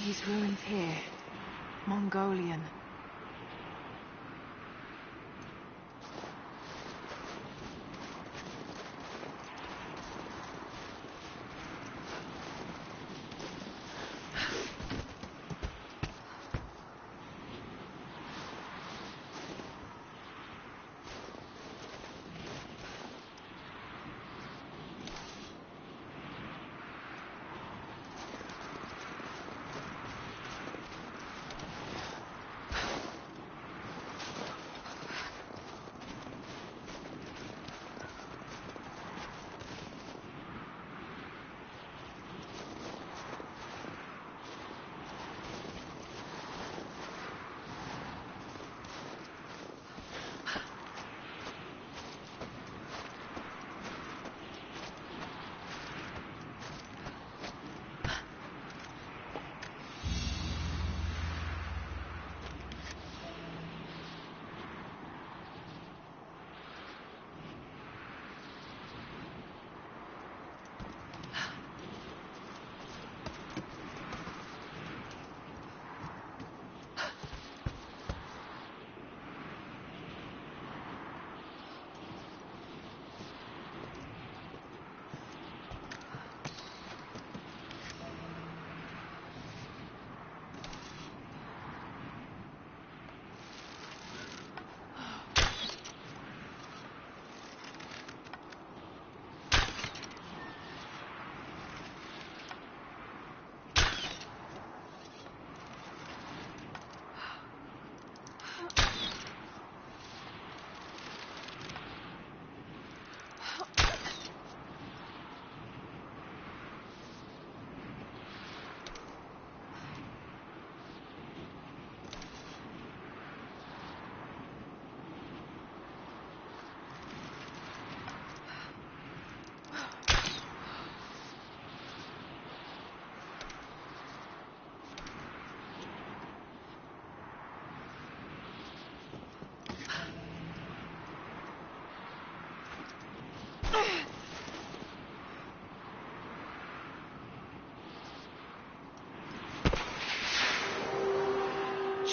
These ruins here, Mongolian.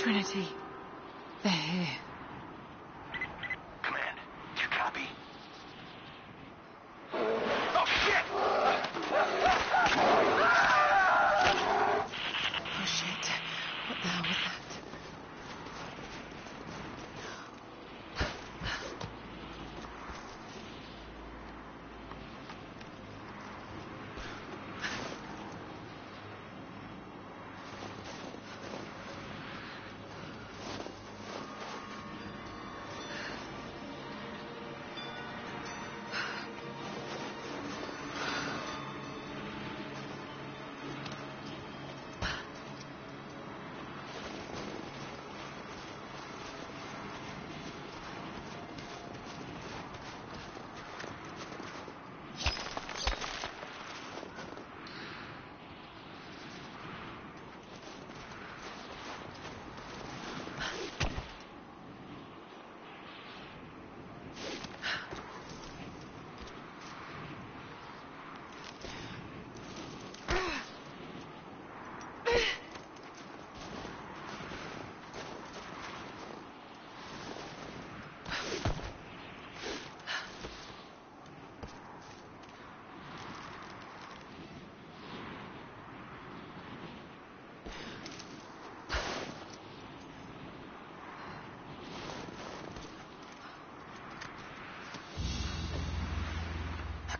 Trinity, they're here. Command, do you copy? Oh, shit! Oh shit, what the hell was that?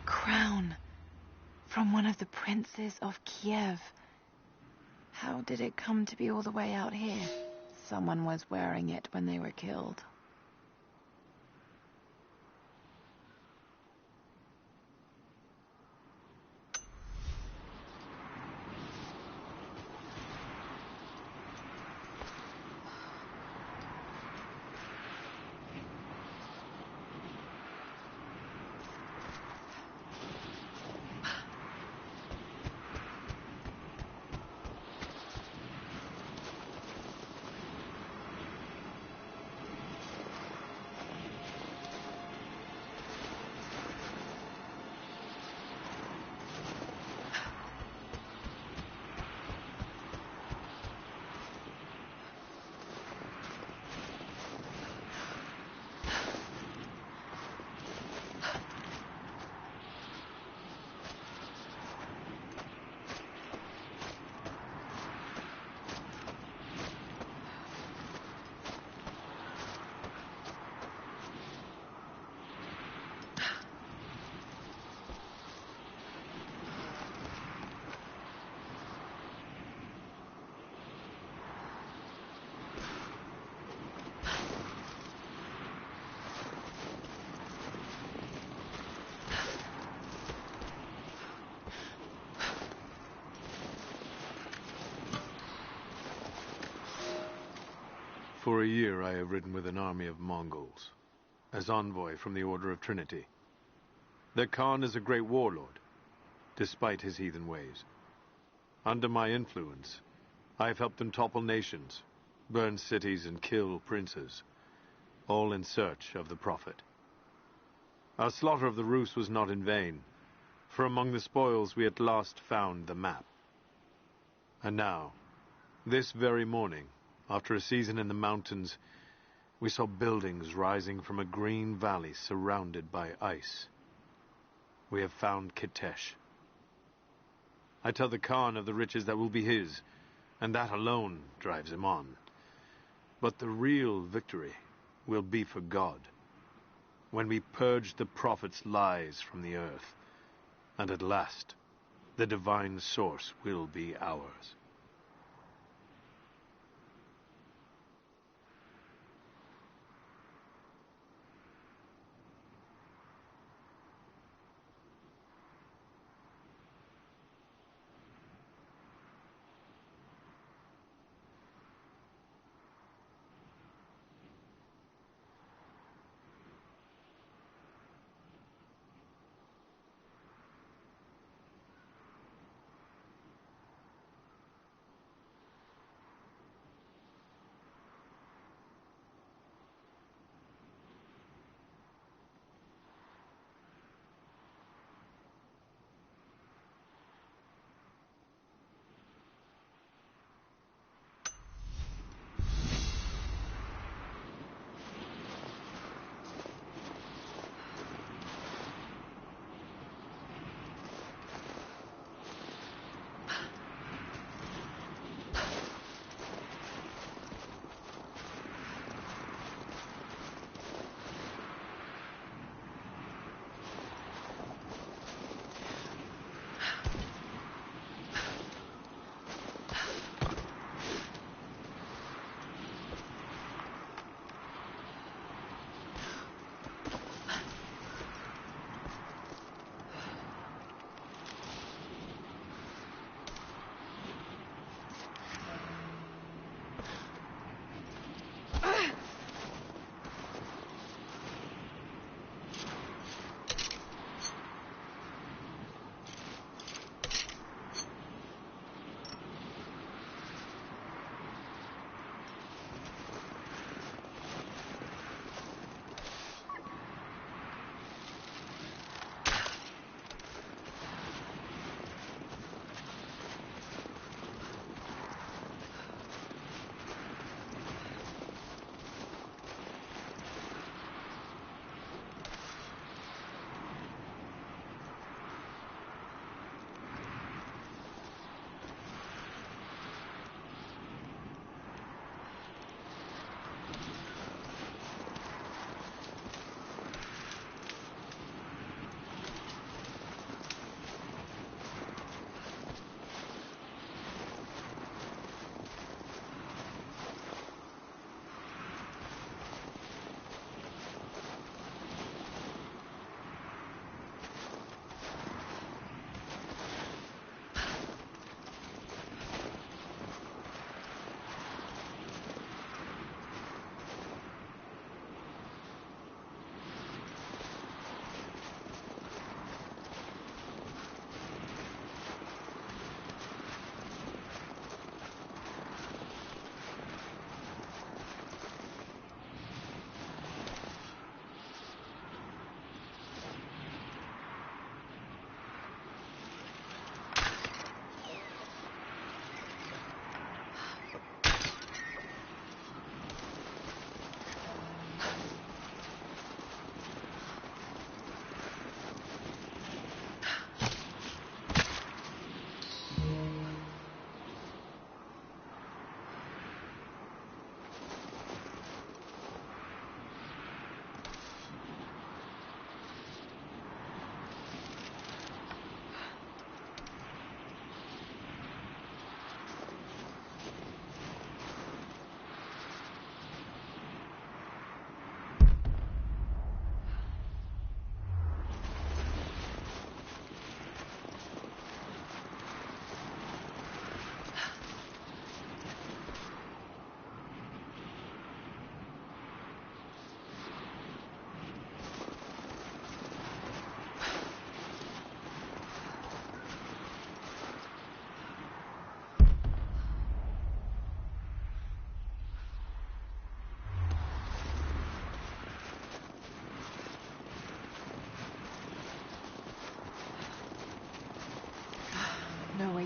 Crown from one of the princes of Kiev. How did it come to be all the way out here? someone was wearing it when they were killed. For a year I have ridden with an army of Mongols, as envoy from the Order of Trinity. Their Khan is a great warlord, despite his heathen ways. Under my influence, I have helped them topple nations, burn cities and kill princes, all in search of the Prophet. Our slaughter of the Rus was not in vain, for among the spoils we at last found the map. And now, this very morning, after a season in the mountains, we saw buildings rising from a green valley surrounded by ice. We have found Kitesh. I tell the Khan of the riches that will be his, and that alone drives him on. But the real victory will be for God, when we purge the Prophet's lies from the earth, and at last, the divine source will be ours.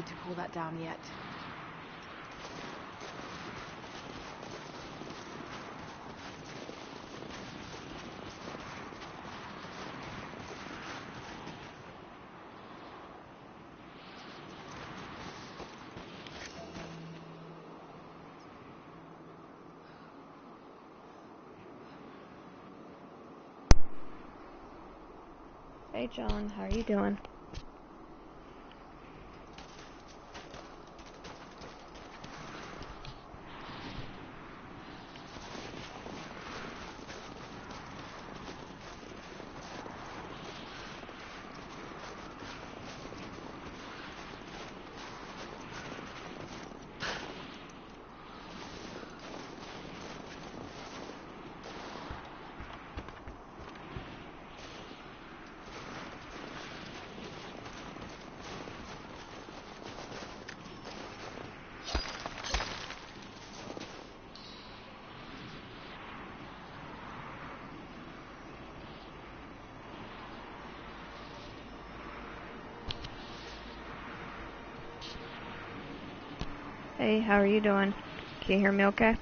to cool that down yet. Hey John, how are you doing? Hey, how are you doing? Can you hear me okay?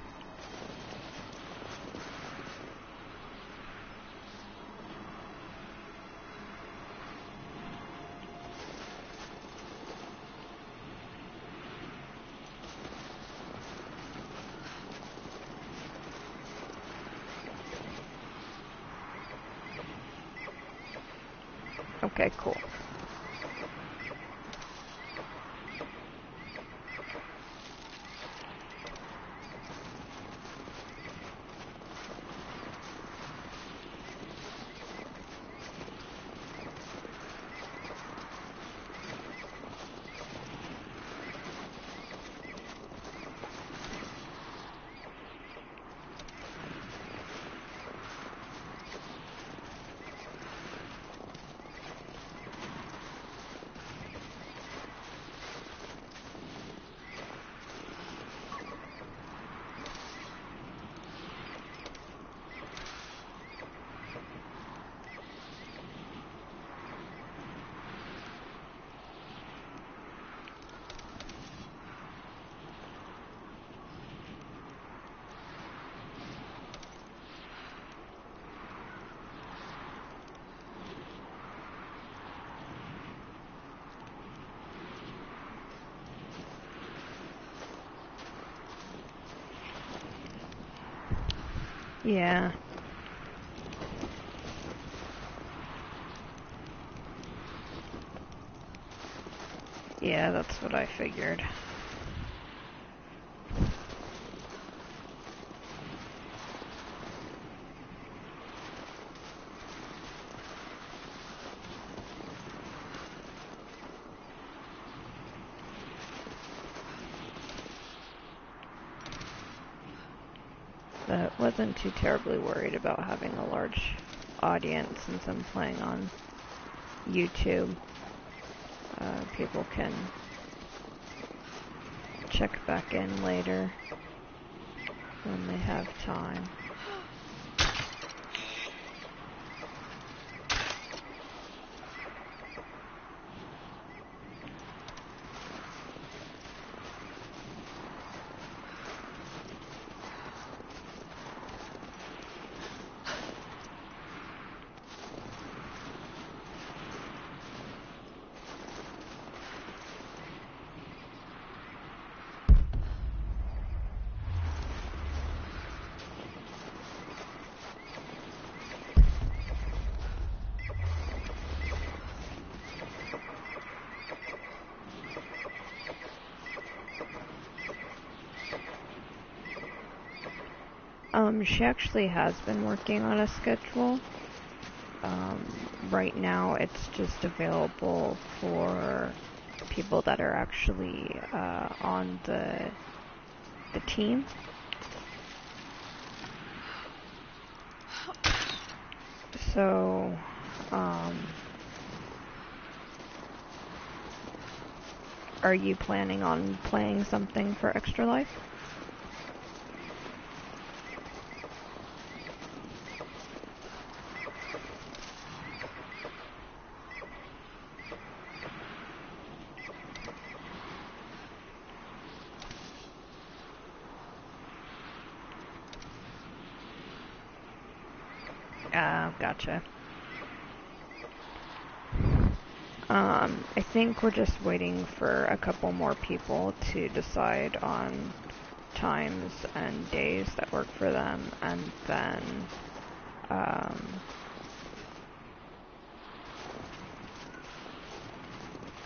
Okay, cool. Yeah. Yeah, that's what I figured. But wasn't too terribly worried about having a large audience since I'm playing on YouTube. People can check back in later when they have time. She actually has been working on a schedule. Right now it's just available for people that are actually on the team. So, are you planning on playing something for Extra Life? Gotcha. I think we're just waiting for a couple more people to decide on times and days that work for them, and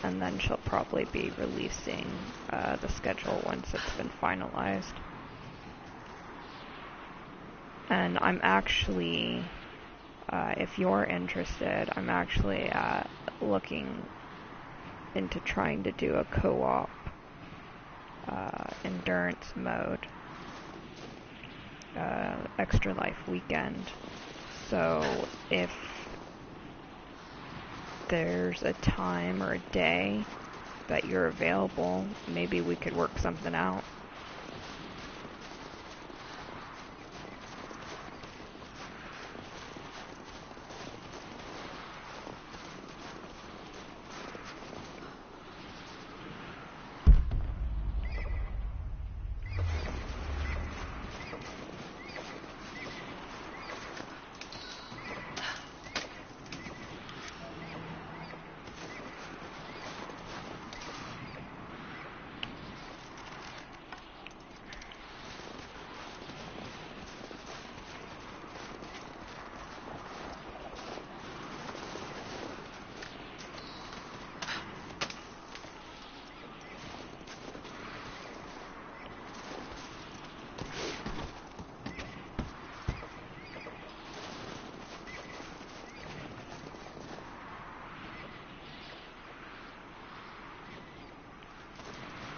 then she'll probably be releasing the schedule once it's been finalized. And I'm actually, if you're interested, I'm actually looking into trying to do a co-op endurance mode, Extra Life Weekend. So if there's a time or a day that you're available, maybe we could work something out.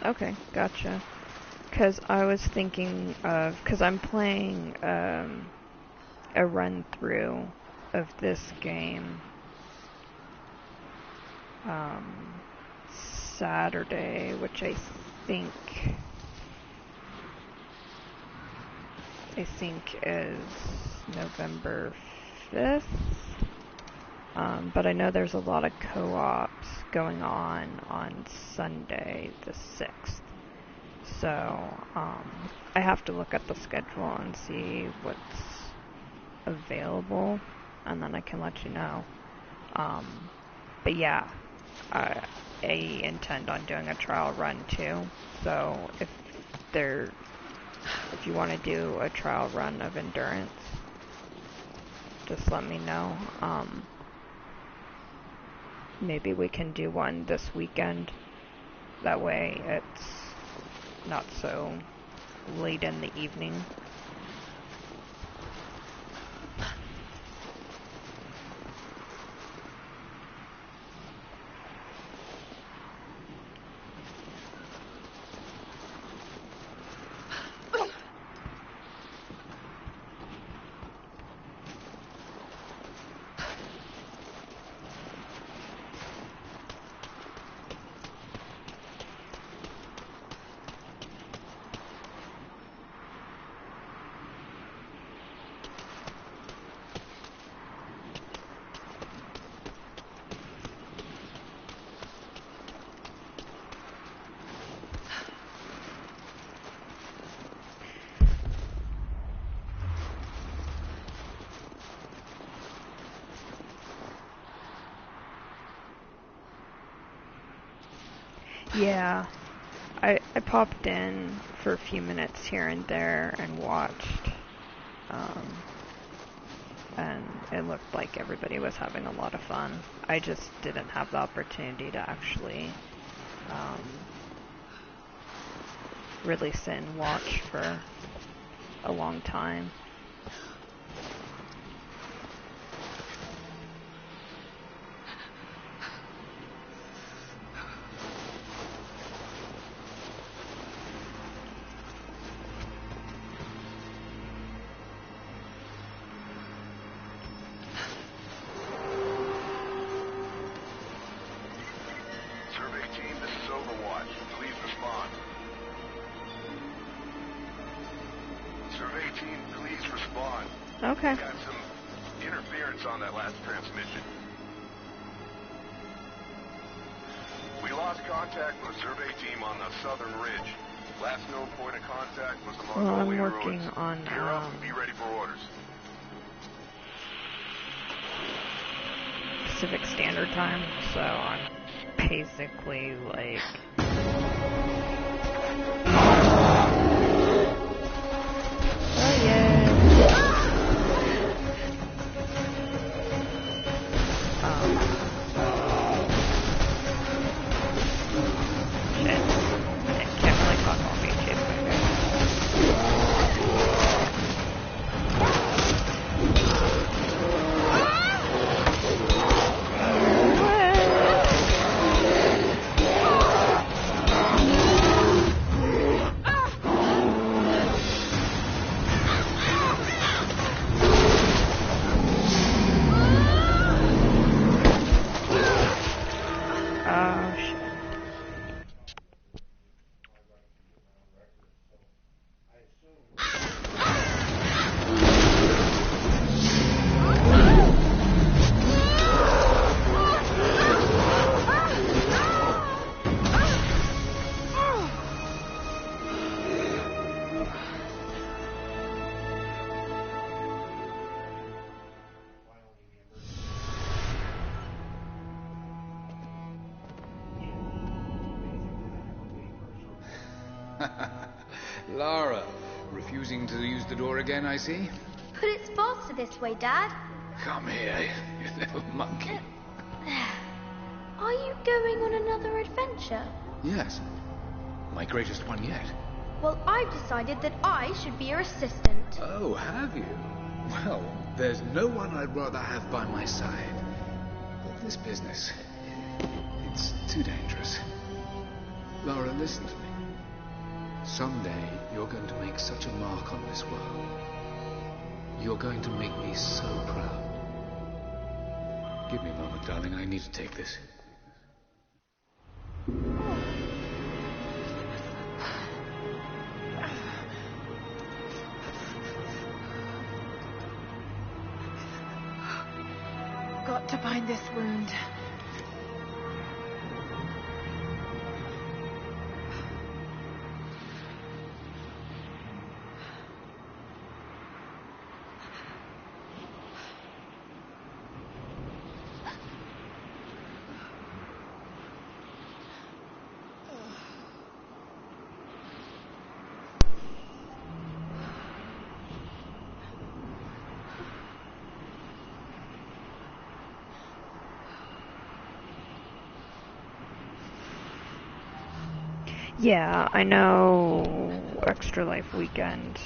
Okay, gotcha. Because I was thinking of, because I'm playing a run through of this game Saturday, which I think is November 5th. But I know there's a lot of co-ops going on Sunday the 6th. So, I have to look at the schedule and see what's available, and then I can let you know. But yeah, I intend on doing a trial run too. So if you want to do a trial run of endurance, just let me know. Maybe we can do one this weekend. That way it's not so late in the evening. Yeah, I popped in for a few minutes here and there and watched, and it looked like everybody was having a lot of fun. I just didn't have the opportunity to actually really sit and watch for a long time. Okay. Got some interference on that last transmission. We lost contact with the survey team on the southern ridge. Last known point of contact was the Mongolian ruins. I'm working on Gear up and be ready for orders. Pacific Standard Time, so I'm basically like... Oh yeah! Shit. I can't really talk while being chased by a Oh shit. Lara, refusing to use the door again, I see? But it's faster this way, Dad. Come here, you little monkey. Are you going on another adventure? Yes, my greatest one yet. Well, I've decided that I should be your assistant. Oh, have you? Well, there's no one I'd rather have by my side. But this business, it's too dangerous. Lara, listen to me. Someday, you're going to make such a mark on this world. You're going to make me so proud. Give me a moment, darling. I need to take this. Got to find this wound. Yeah, I know Extra Life Weekend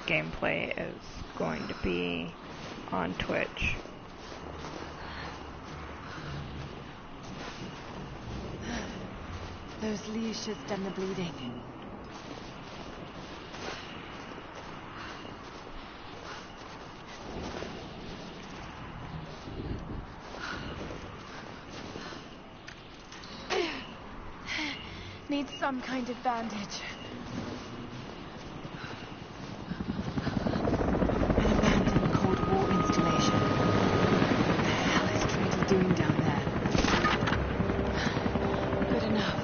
gameplay is going to be on Twitch. Those leashes done the bleeding. Need some kind of bandage. An abandoned Cold War installation. What the hell is Trinity doing down there? Good enough.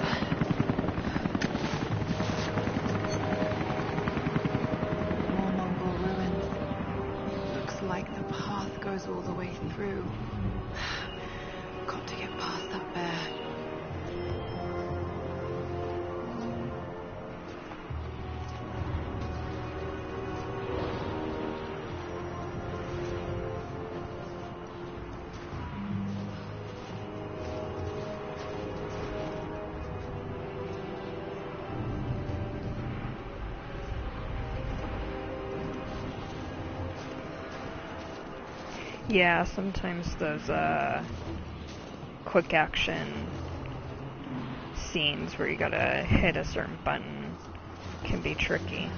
More Mongol ruins. Looks like the path goes all the way through. Got to get past that bear. Yeah, sometimes those quick action scenes where you gotta hit a certain button can be tricky.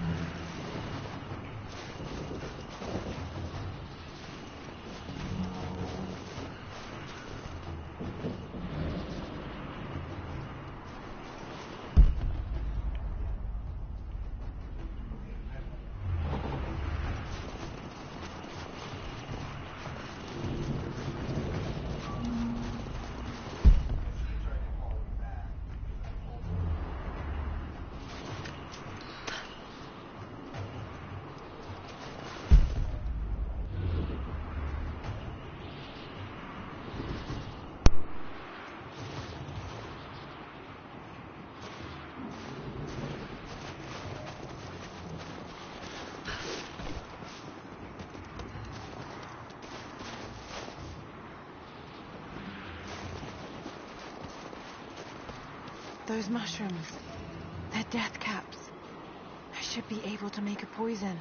those mushrooms. They're death caps. I should be able to make a poison.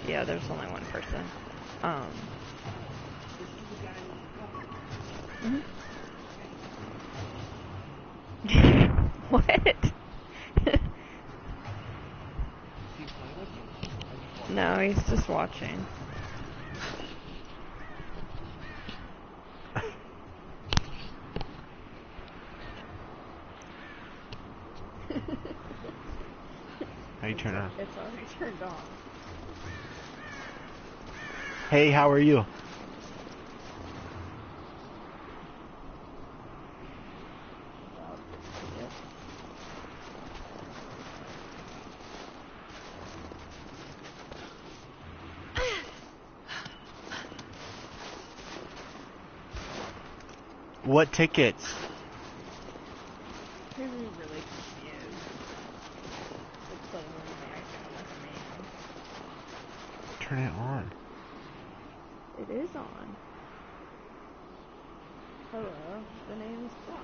Yeah, there's only one person. What? No, he's just watching. How you turn it on? It's already turned on. Hey, how are you? What tickets? He's really confused. It's the only icon on his name. Turn it on. It is on. Hello, the name is John.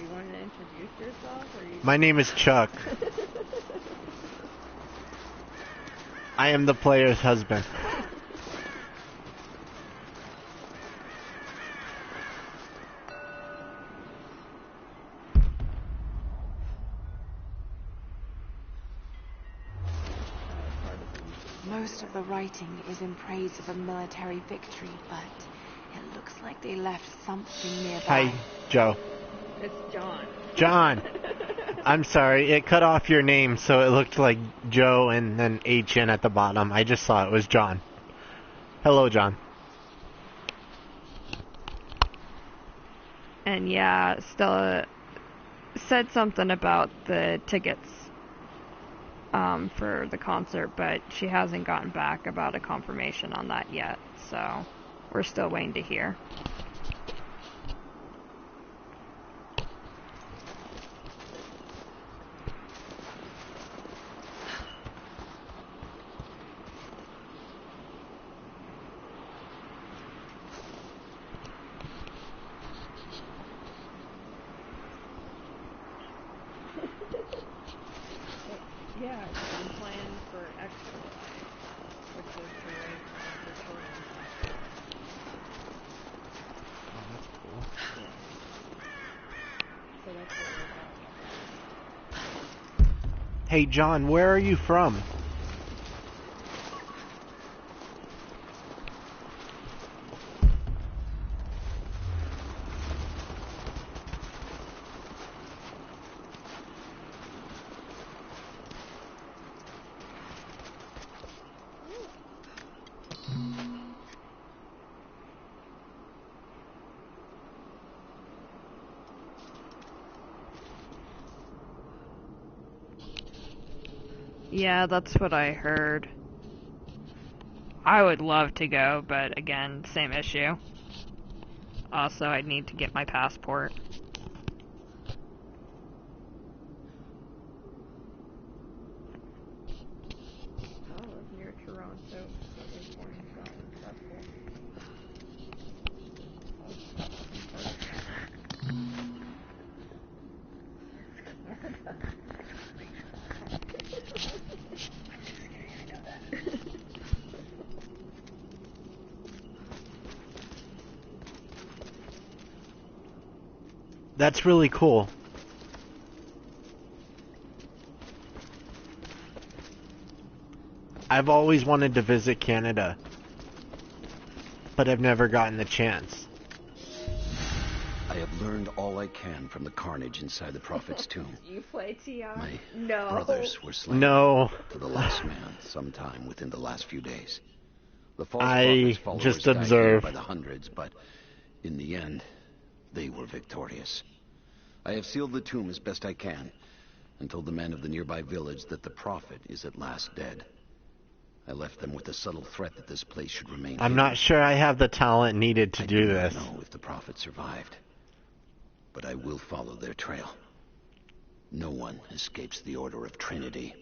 You want to introduce yourself, or you? My name is Chuck. I am the player's husband. Most of the writing is in praise of a military victory, but it looks like they left something nearby. Hi, Joe. It's John. John. I'm sorry, it cut off your name, so it looked like Joe and then HN at the bottom. I just saw it was John. Hello, John. And yeah, Stella said something about the tickets for the concert, but she hasn't gotten back about a confirmation on that yet, so we're still waiting to hear. Yeah, I'm playing for Extra Life, which is the race on Victorian Passport. Oh, that's cool. Yeah. So that's what we're about. Hey, John, where are you from? Yeah, that's what I heard. I would love to go, but again, same issue. Also, I'd need to get my passport. I live near Toronto, so this one's stressful. That's really cool. I've always wanted to visit Canada, but I've never gotten the chance. I have learned all I can from the carnage inside the Prophet's tomb. You play T.I.? My No. brothers were slain No. to the last man sometime within the last few days. The false I prophet's followers just died observe. by the hundreds, but in the end, they were victorious. I have sealed the tomb as best I can and told the men of the nearby village that the Prophet is at last dead. I left them with the subtle threat that this place should remain I'm hidden. not sure I have the talent needed to I do do this. not know if the Prophet survived, but I will follow their trail. No one escapes the Order of Trinity.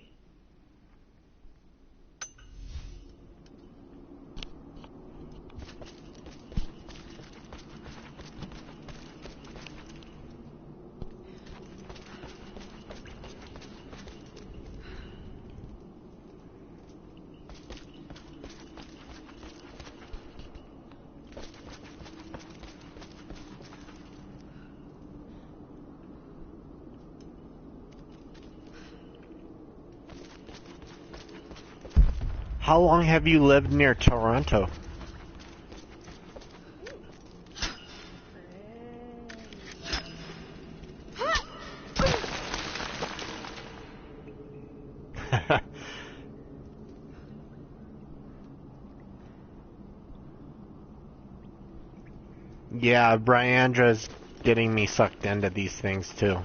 How long have you lived near Toronto? Yeah, Bryandra's getting me sucked into these things too.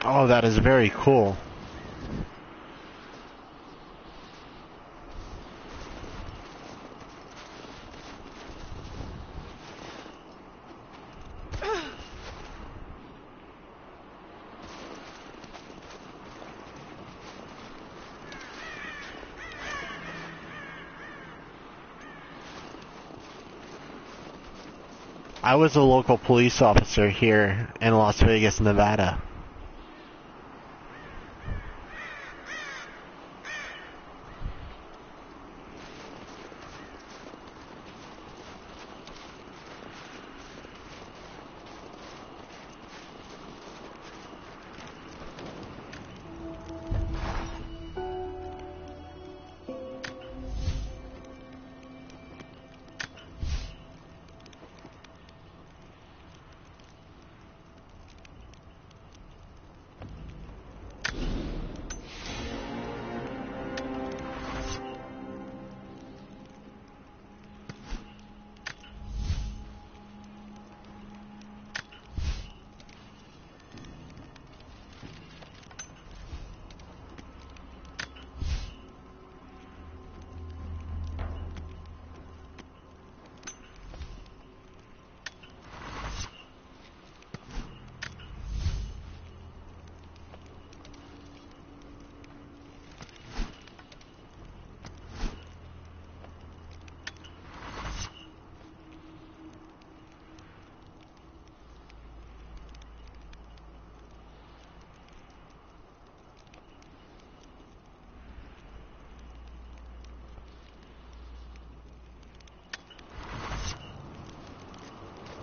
Oh, that is very cool. I was a local police officer here in Las Vegas, Nevada.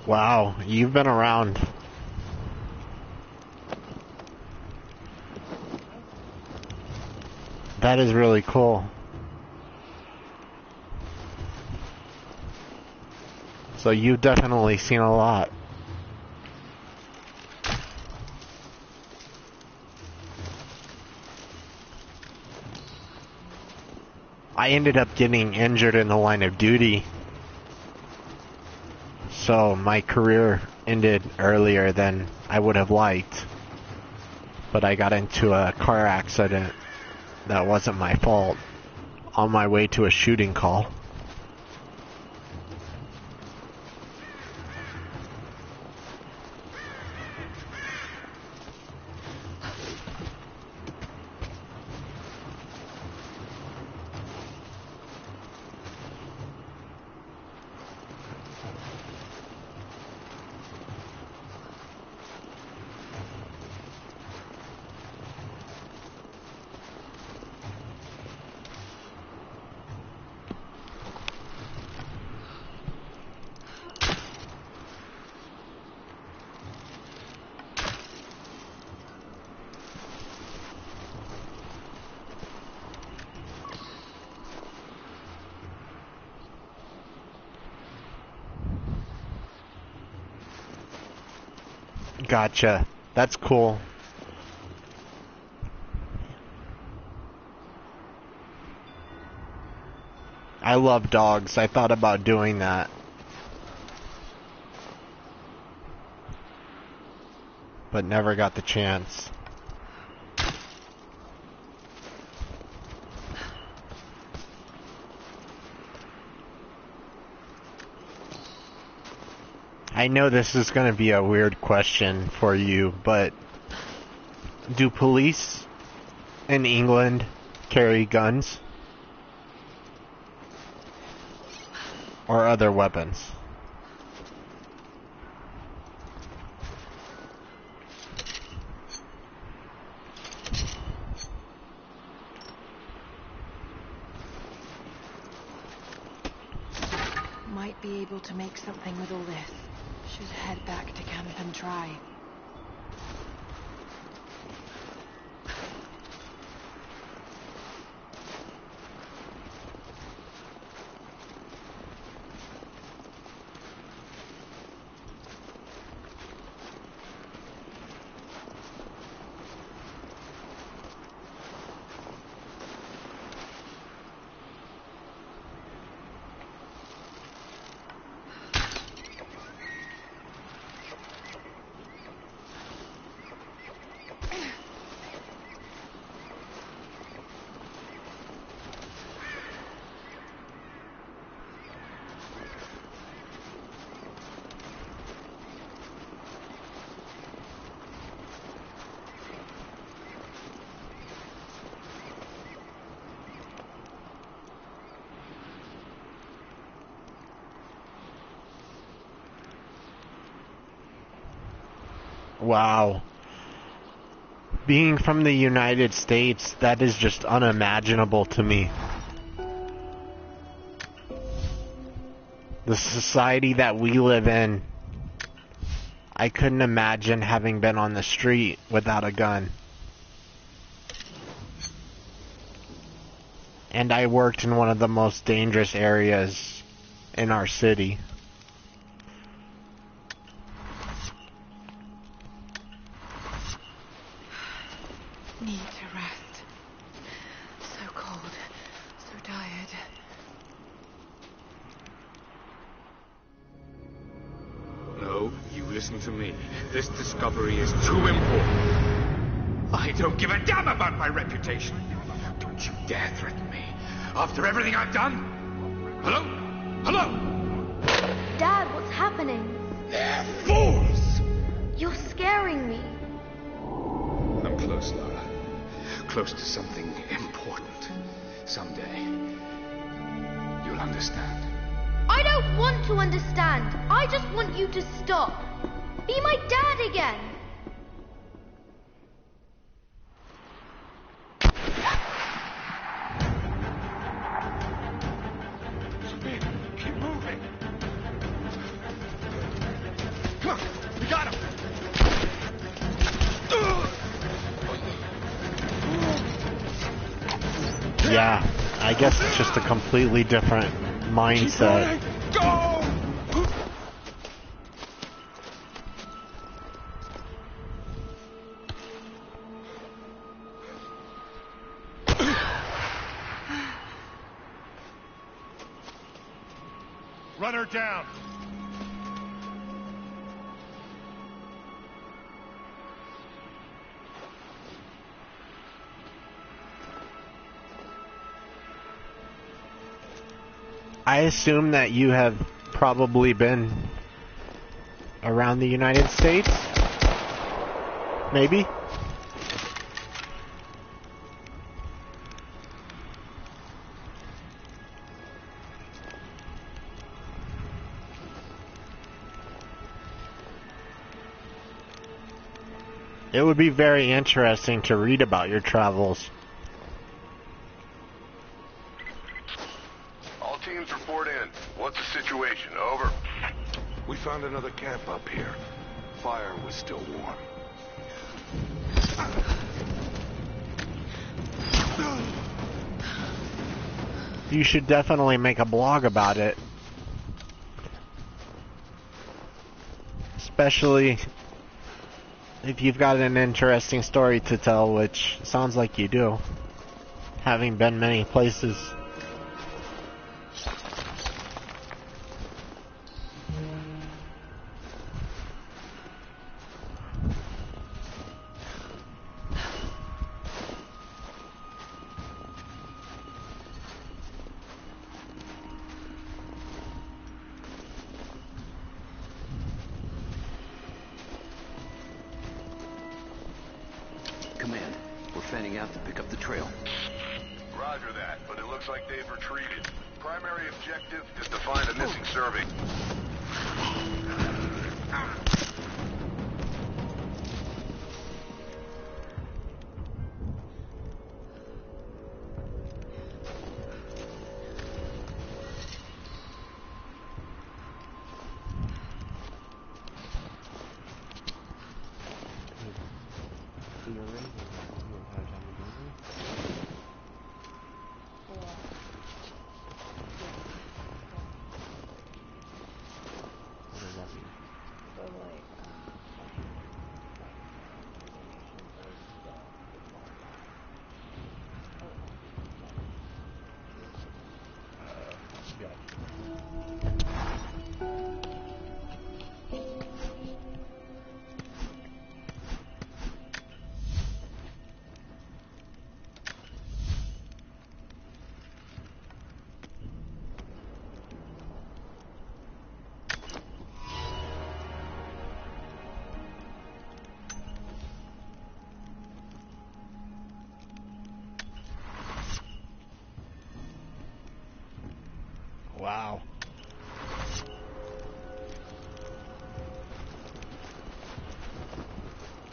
Wow, you've been around. That is really cool. So you've definitely seen a lot. I ended up getting injured in the line of duty. So my career ended earlier than I would have liked. But I got into a car accident that wasn't my fault on my way to a shooting call. Gotcha. That's cool. I love dogs. I thought about doing that. But never got the chance. I know this is going to be a weird question for you, but do police in England carry guns? Or other weapons? Might be able to make something with all this. Should head back to camp and try. Wow. Being from the United States, that is just unimaginable to me. The society that we live in, I couldn't imagine having been on the street without a gun. And I worked in one of the most dangerous areas in our city. Need to rest. So cold, so tired. No, you listen to me. This discovery is too important. I don't give a damn about my reputation. Don't you dare threaten me. After everything I've done? Hello? Hello? Dad, what's happening? They're fools! You're scaring me. I'm close, Lara. Close to something important. Someday, you'll understand. I don't want to understand. I just want you to stop. Be my dad again. Keep moving. Come on, we got him. Yeah, I guess it's just a completely different mindset. Go! Run her down. I assume that you have probably been around the United States? Maybe? It would be very interesting to read about your travels. All teams report in. What's the situation? Over. We found another camp up here. Fire was still warm. You should definitely make a blog about it. Especially if you've got an interesting story to tell, which sounds like you do, having been many places. Command, we're fanning out to pick up the trail. Roger that, but it looks like they've retreated. Primary objective is to find a missing servant.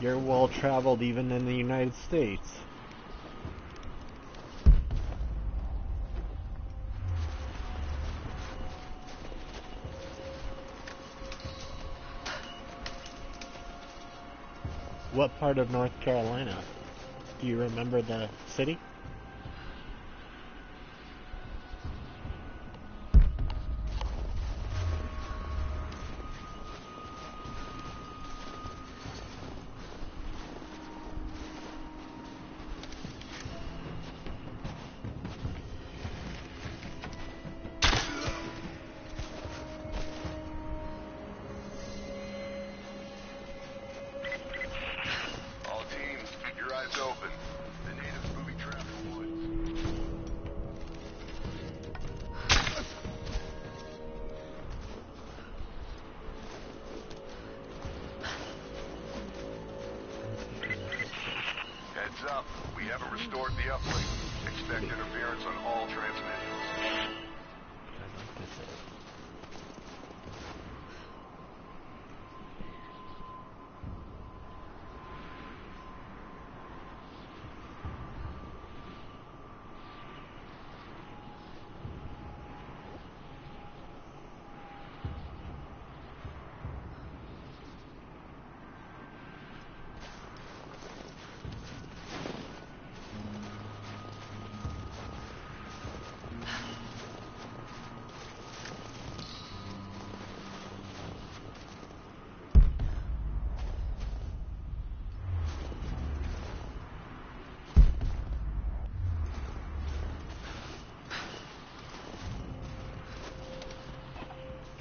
You're well traveled even in the United States. What part of North Carolina? Do you remember the city? All teams, keep your eyes open. The natives booby trap the woods. Heads up, we haven't restored the uplink. Expect interference on all transmissions.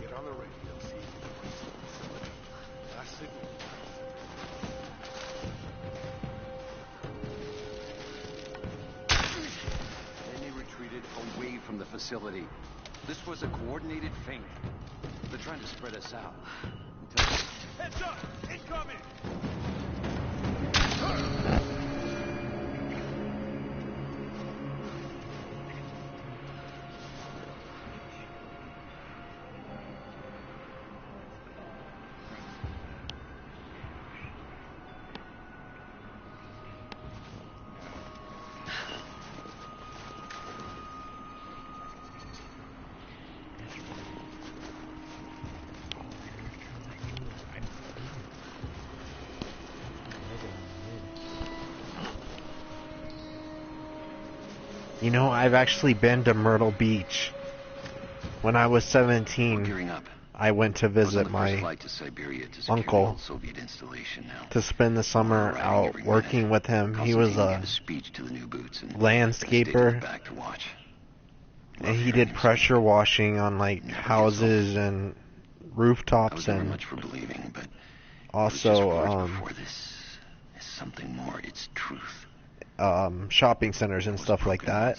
Get on the radio, see if you can reach the facility. Last signal. Enemy retreated away from the facility. This was a coordinated feint. They're trying to spread us out. Heads up! Incoming! You know, I've actually been to Myrtle Beach. When I was 17, Gearing up. I went to visit my Flight to Siberia to secure uncle the old Soviet installation now. to spend the summer Riding out every working minute. with him. He was Constantine a gave a speech to the new boots and landscaper, back to watch. and he did pressure washing on like houses and I rooftops was never and much for believing, but also before this is something more. It's truth. shopping centers and stuff like that.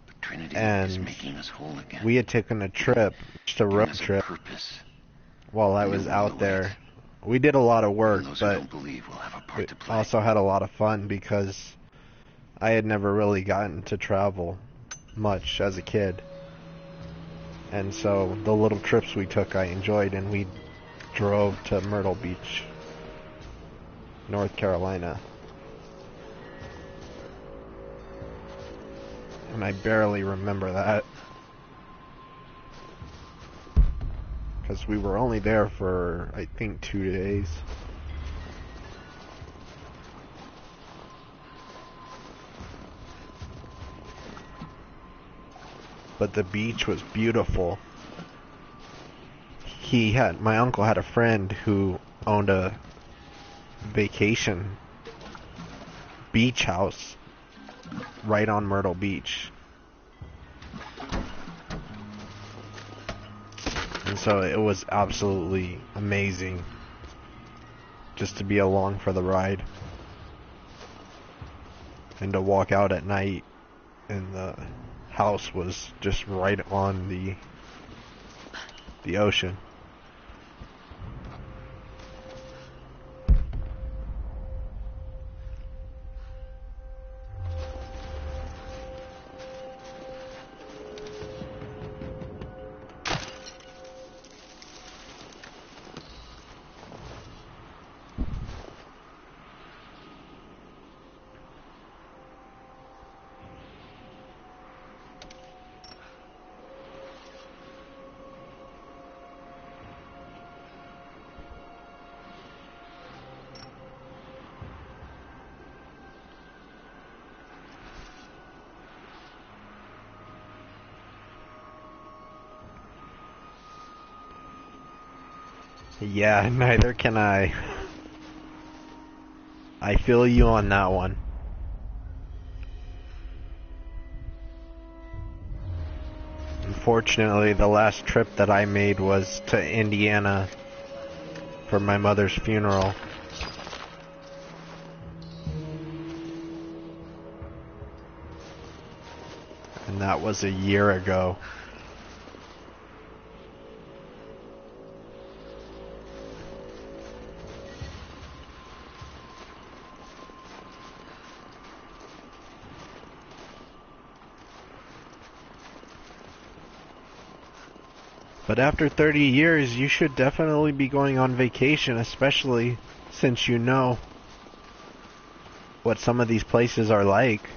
But Trinity is And making us whole again. we had taken a trip, just a road Giving us a trip, purpose. while I We was knew out we'll there. wait. We did a lot of work, And those who but don't believe will have a part we to play. also had a lot of fun because I had never really gotten to travel much as a kid. And so the little trips we took I enjoyed, and we drove to Myrtle Beach, North Carolina. And I barely remember that, because we were only there for, I think, 2 days. But the beach was beautiful. My uncle had a friend who owned a vacation beach house right on Myrtle Beach. And so it was absolutely amazing just to be along for the ride. And to walk out at night, and the house was just right on the ocean. Yeah, neither can I. I feel you on that one. Unfortunately, the last trip that I made was to Indiana for my mother's funeral. And that was a year ago. But after 30 years, you should definitely be going on vacation, especially since you know what some of these places are like.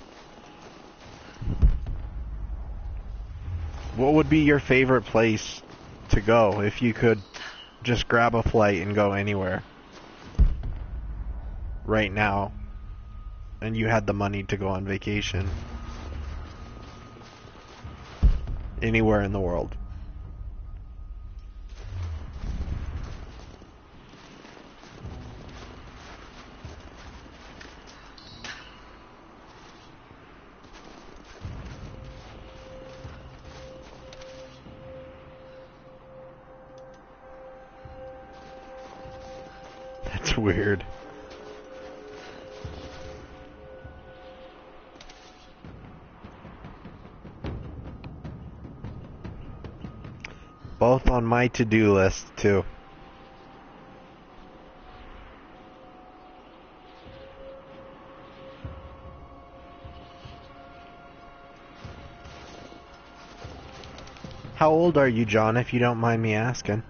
What would be your favorite place to go if you could just grab a flight and go anywhere right now and you had the money to go on vacation anywhere in the world? That's weird. Both on my to-do list, too. How old are you, John, if you don't mind me asking?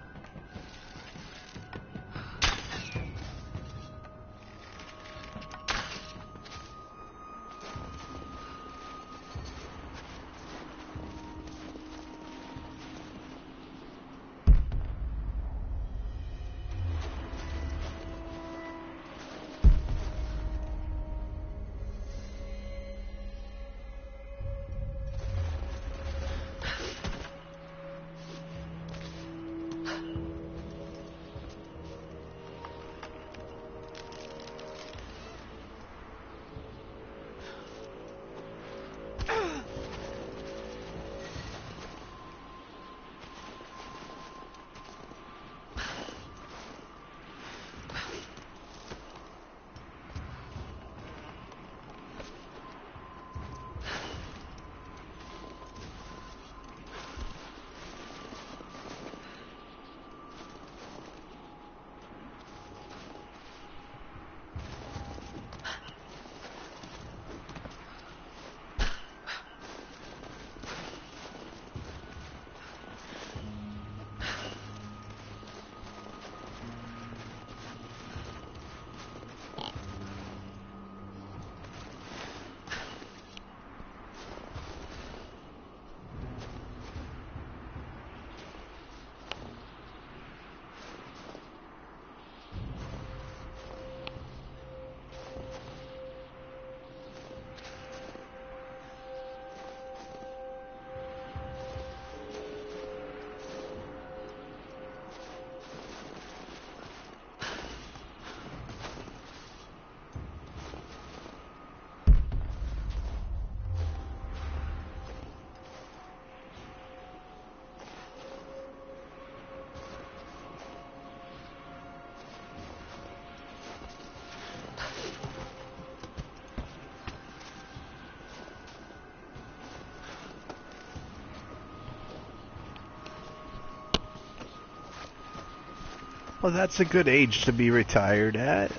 Well, that's a good age to be retired at.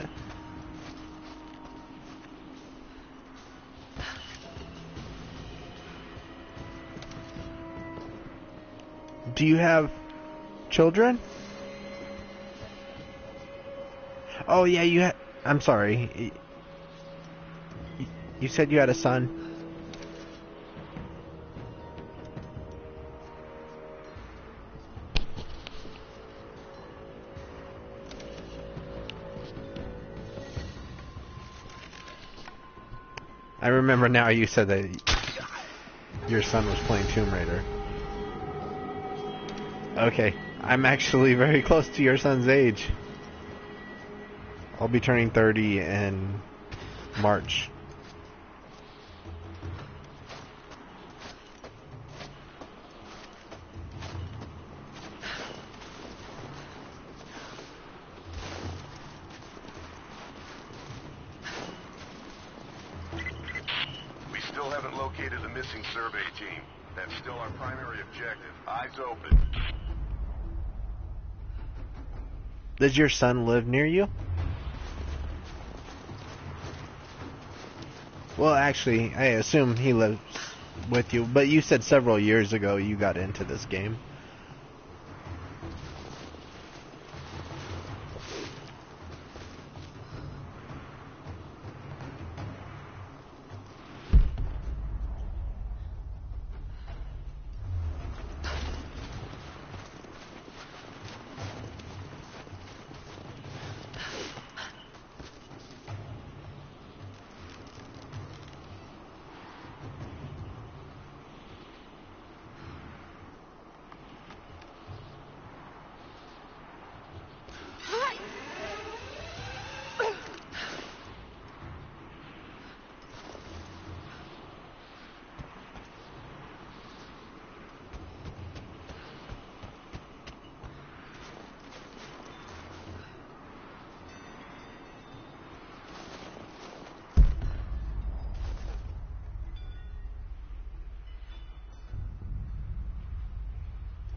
Do you have children? Oh, yeah, you had... I'm sorry. You said you had a son. I remember now you said that your son was playing Tomb Raider. Okay, I'm actually very close to your son's age. I'll be turning 30 in March. We still haven't located the missing survey team. That's still our primary objective. Eyes open. Does your son live near you? Well, actually, I assume he lives with you, but you said several years ago you got into this game.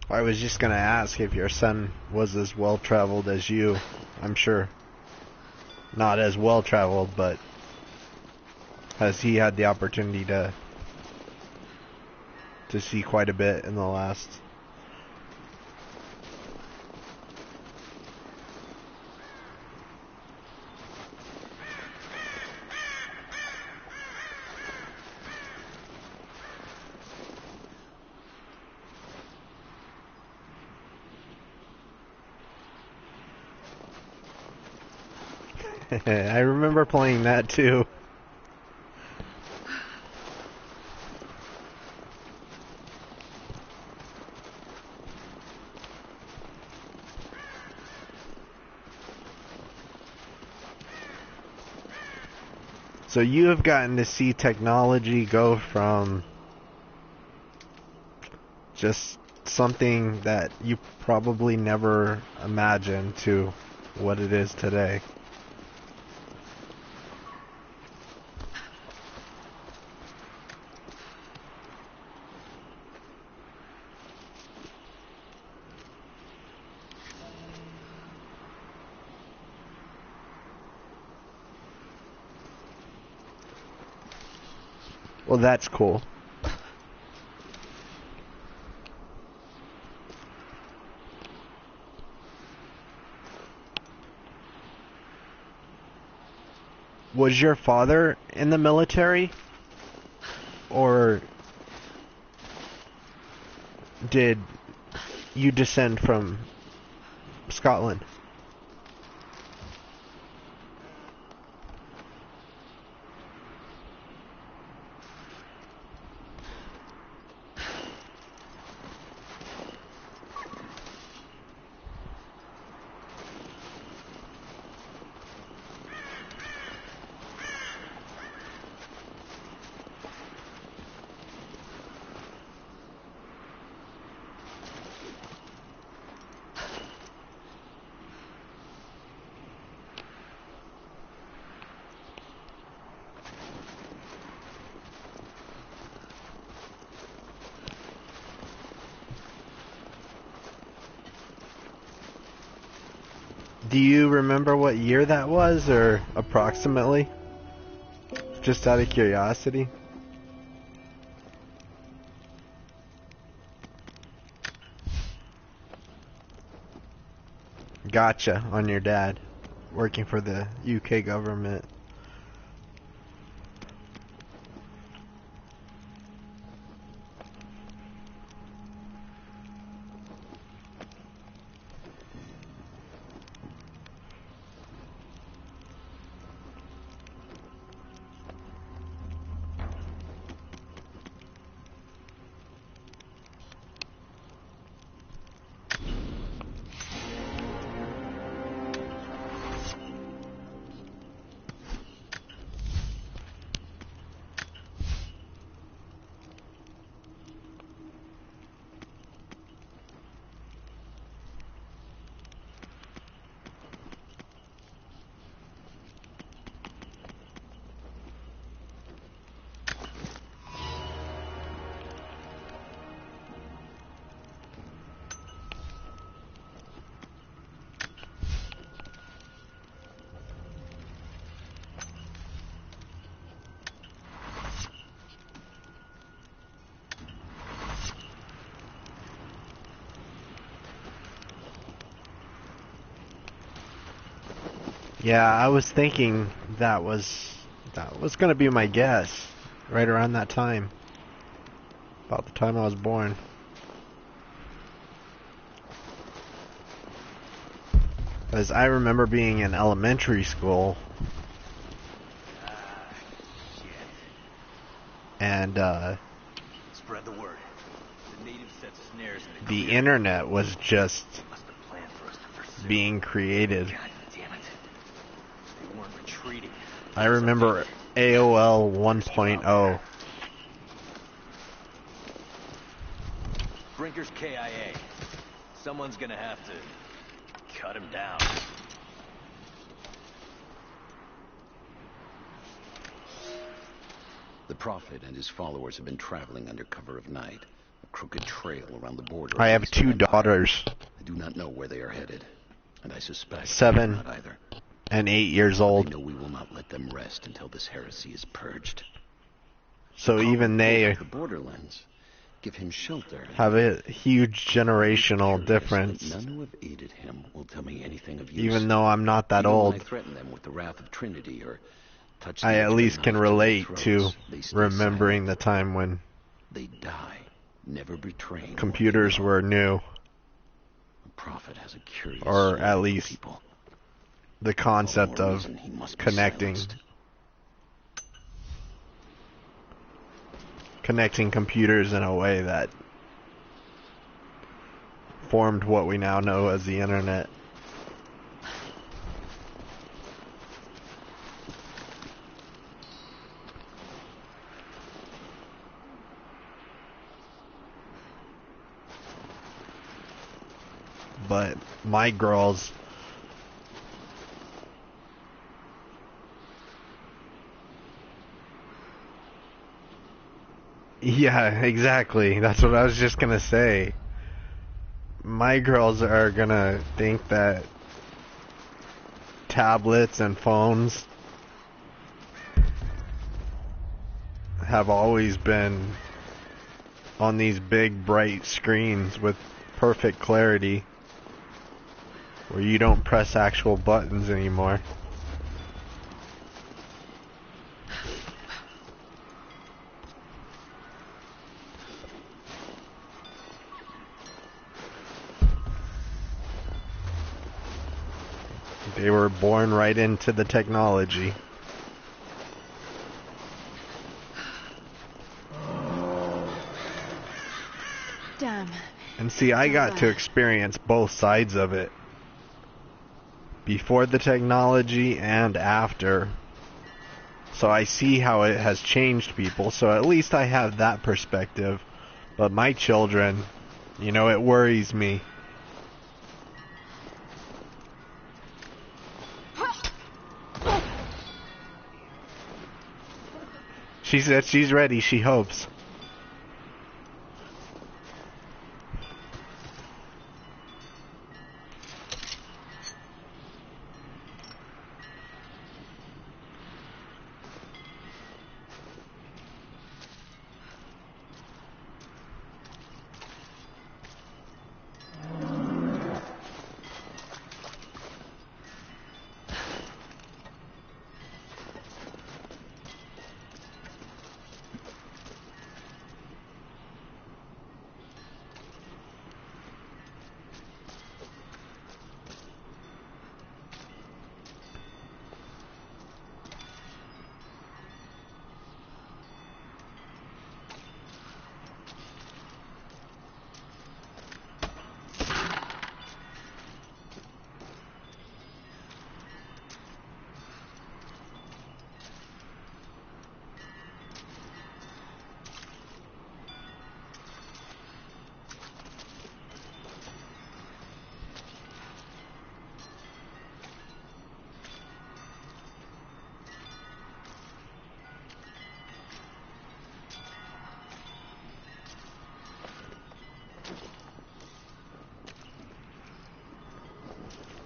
I was just gonna ask if your son was as well traveled as you. I'm sure not as well traveled, but has he had the opportunity to see quite a bit in the last? I remember playing that too. So you have gotten to see technology go from just something that you probably never imagined to what it is today. Well, that's cool. Was your father in the military? Or did you descend from Scotland? Do you remember what year that was, or approximately? Just out of curiosity. Gotcha, on your dad, working for the UK government. Yeah, I was thinking that was gonna be my guess. Right around that time. About the time I was born. Because I remember being in elementary school. And Spread the word. The native sets snares in the internet was just being created. God damn it. They weren't retreating. I remember AOL 1.0. Brinker's KIA. Someone's gonna have to cut him down. The Prophet and his followers have been traveling under cover of night, a crooked trail around the border. I have two daughters. I do not know where they are headed, and I suspect 7 not either. and 8 years I old. know we will not let them rest until this heresy is purged. So even they The borderlands give him shelter. have a huge generational difference. None who have aided him will tell me anything of use. Even though I'm not that Even when old, I threaten them with the wrath of Trinity or touch I the at edge of least the can knife relate their to throats, they stay remembering silent. the time when They die, never betraying. computers what were new, the Prophet has a curious or way at with least people. the All concept the more of reason he must be connecting silenced. computers in a way that formed what we now know as the internet. But my girls, yeah, exactly. That's what I was just gonna say. My girls are gonna think that tablets and phones have always been on these big bright screens with perfect clarity, where you don't press actual buttons anymore. They were born right into the technology. Damn. And see, I got to experience both sides of it. Before the technology and after. So I see how it has changed people. So at least I have that perspective. But my children, you know, it worries me. She said she's ready, she hopes.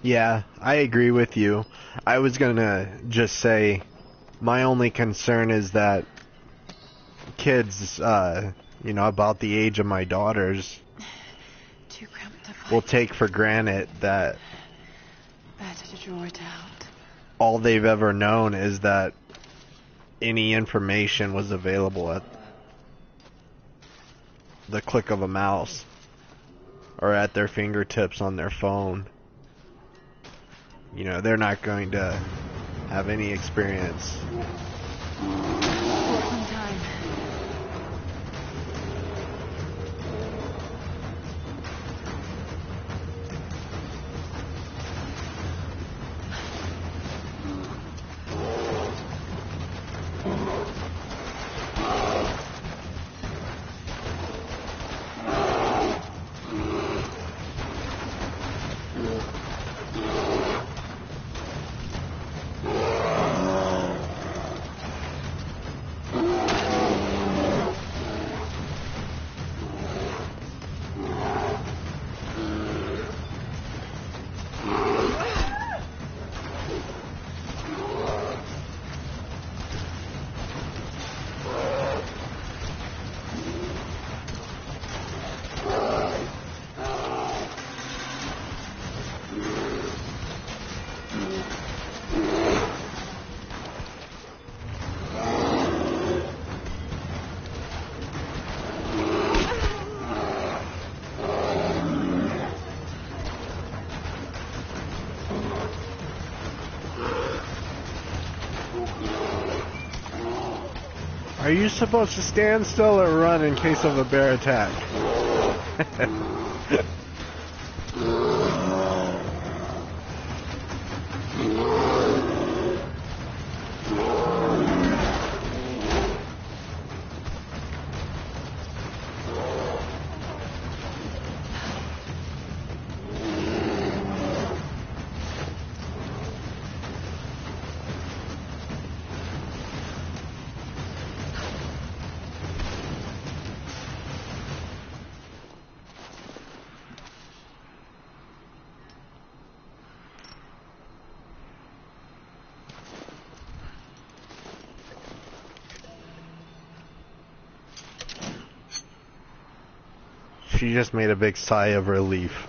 Yeah, I agree with you. I was gonna just say, my only concern is that kids, you know, about the age of my daughters, Too cramped to fight. will take for granted that Better to draw it out. all they've ever known is that any information was available at the click of a mouse or at their fingertips on their phone. You know, they're not going to have any experience. Some time. Are you supposed to stand still or run in case of a bear attack? She just made a big sigh of relief.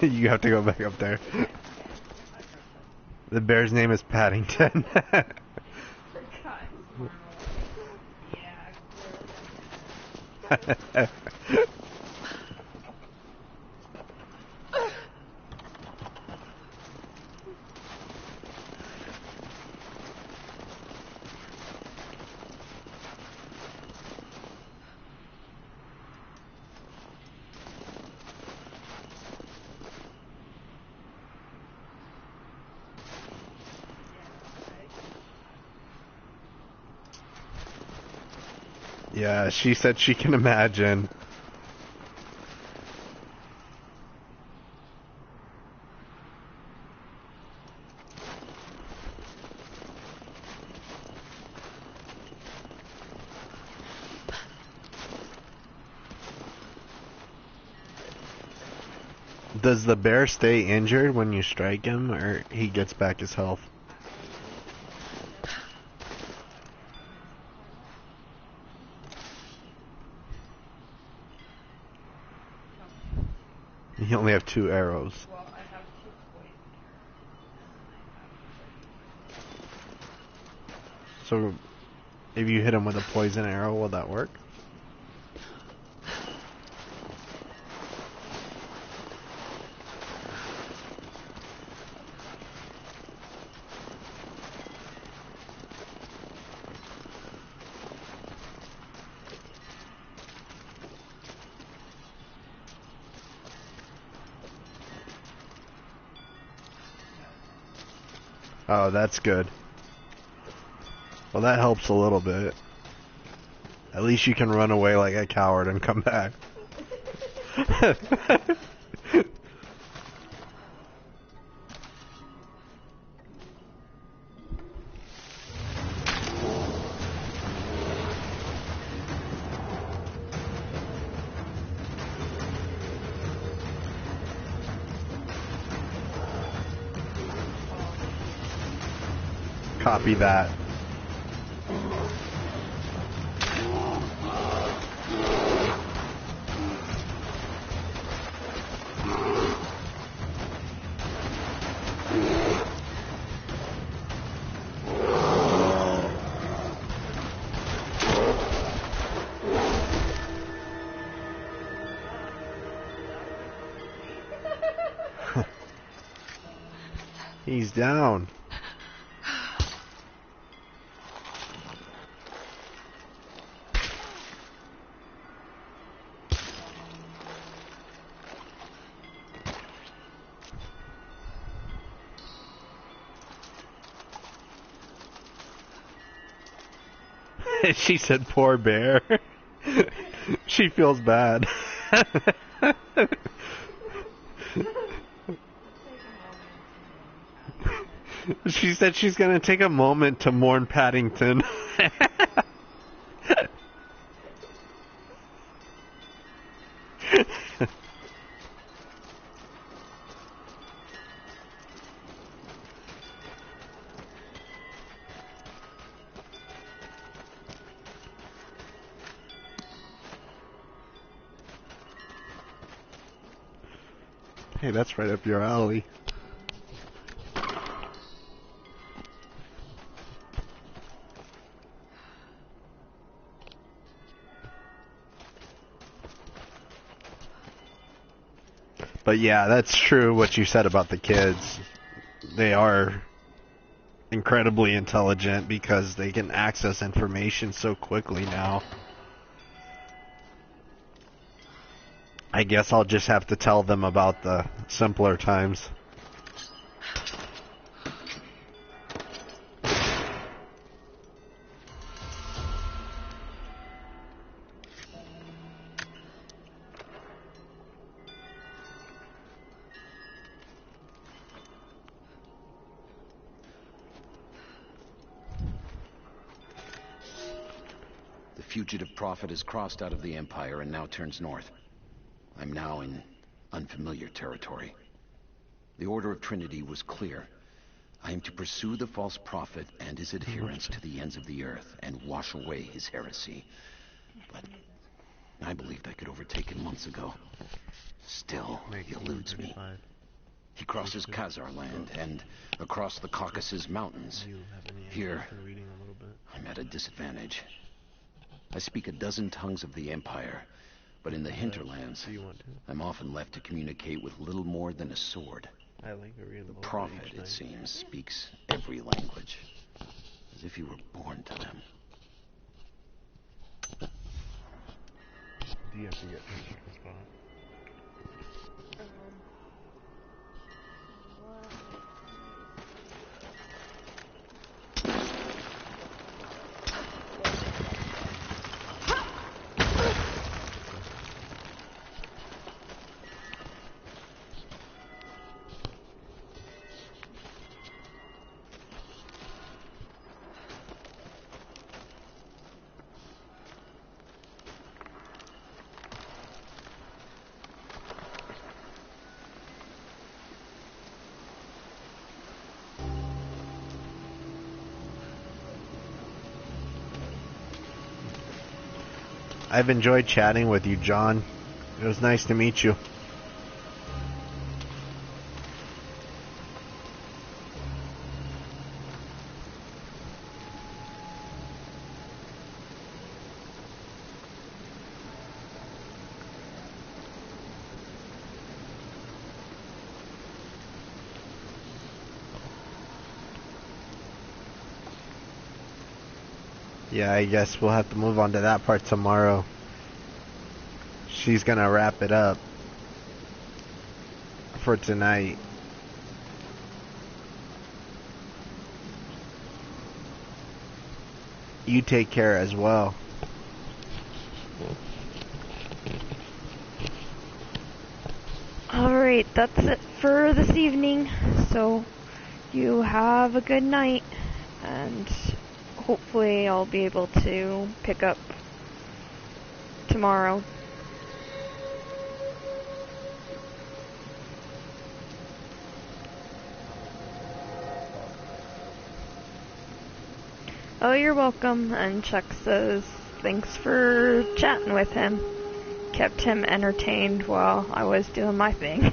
You have to go back up there. The bear's name is Paddington. Yeah, she said she can imagine. Does the bear stay injured when you strike him, or he gets back his health? You only have 2 arrows. Well, I have 2 poison. So, if you hit him with a poison arrow, will that work? Oh, that's good. Well, that helps a little bit. At least you can run away like a coward and come back. Copy that. He's down. She said, poor bear. She feels bad. She said she's going to take a moment to mourn Paddington. Hey, that's right up your alley. But yeah, that's true what you said about the kids. They are incredibly intelligent because they can access information so quickly now. I guess I'll just have to tell them about the simpler times. The fugitive prophet has crossed out of the Empire and now turns north. I'm now in unfamiliar territory. The Order of Trinity was clear. I am to pursue the false prophet and his adherents to the ends of the earth and wash away his heresy. But I believed I could overtake him months ago. Still, he eludes me. He crosses Khazar land and across the Caucasus Mountains. Here, I'm at a disadvantage. I speak a dozen tongues of the Empire, but in the hinterlands, I'm often left to communicate with little more than a sword. The prophet, it seems, speaks every language, as if he were born to them. Do you have to get to the spot? I've enjoyed chatting with you, John. It was nice to meet you. Yeah, I guess we'll have to move on to that part tomorrow. She's gonna wrap it up for tonight. You take care as well. Alright, that's it for this evening. So, you have a good night. And hopefully I'll be able to pick up tomorrow. Oh, you're welcome. And Chuck says, thanks for chatting with him. Kept him entertained while I was doing my thing.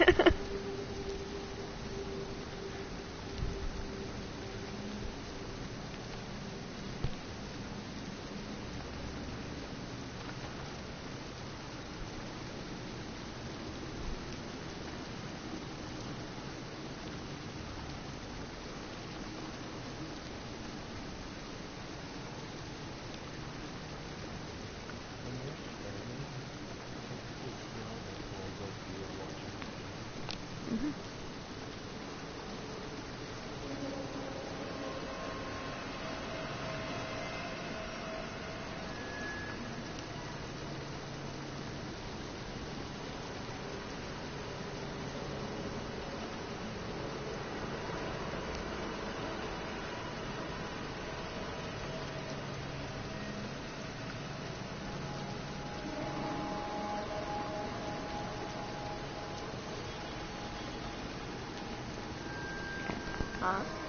Huh?